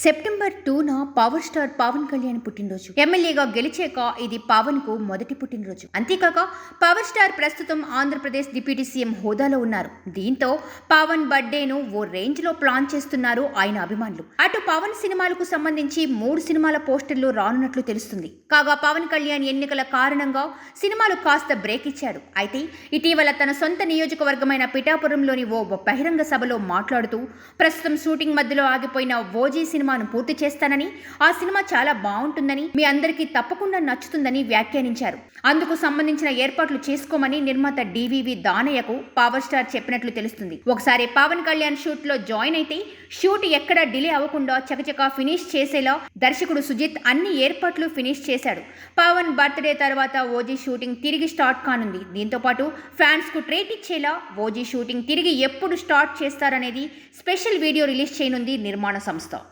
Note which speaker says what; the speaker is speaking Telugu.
Speaker 1: సెప్టెంబర్ 2న పవర్ స్టార్ పవన్ కళ్యాణ్ పుట్టినరోజు. ఎమ్మెల్యేగా గెలిచాక ఇది పవన్ కు మొదటి పుట్టినరోజు. అంతేకాక పవర్ స్టార్ ప్రస్తుతం ఆంధ్రప్రదేశ్ డిప్యూటీ సీఎం హోదాలో ఉన్నారు. దీంతో పవన్ బర్త్డేను ఓ రేంజ్ లో ప్లాన్ చేస్తున్నారు ఆయన అభిమానులు. అటు పవన్ సినిమాలకు సంబంధించి 3 సినిమాల పోస్టర్లు రానున్నట్లు తెలుస్తుంది. కాగా పవన్ కళ్యాణ్ ఎన్నికల కారణంగా సినిమాలు కాస్త బ్రేక్ ఇచ్చాడు. అయితే ఇటీవల తన సొంత నియోజకవర్గమైన పిఠాపురంలోని ఓ బహిరంగ సభలో మాట్లాడుతూ ప్రస్తుతం షూటింగ్ మధ్యలో ఆగిపోయిన ఓజీ సినిమాను పూర్తి చేస్తానని, ఆ సినిమా చాలా బాగుంటుందని, మీ అందరికీ తప్పకుండా నచ్చుతుందని వ్యాఖ్యానించారు. అందుకు సంబంధించిన ఏర్పాట్లు చేసుకోమని నిర్మాత డివివి దానయ్యకు పవర్ స్టార్ చెప్పినట్లు తెలుస్తుంది. ఒకసారి పవన్ కళ్యాణ్ షూట్ లో జాయిన్ అయితే షూట్ ఎక్కడా డిలే అవ్వకుండా చకచకా ఫినిష్ చేసేలా దర్శకుడు సుజిత్ అన్ని ఏర్పాట్లు ఫినిష్ చేశాడు. పవన్ బర్త్డే తర్వాత ఓజీ షూటింగ్ తిరిగి స్టార్ట్ కానుంది. దీంతో పాటు ఫ్యాన్స్ కు ట్రీట్ ఇచ్చేలా ఓజీ షూటింగ్ తిరిగి ఎప్పుడు స్టార్ట్ చేస్తారనేది స్పెషల్ వీడియో రిలీజ్ చేయనుంది నిర్మాణ సంస్థ.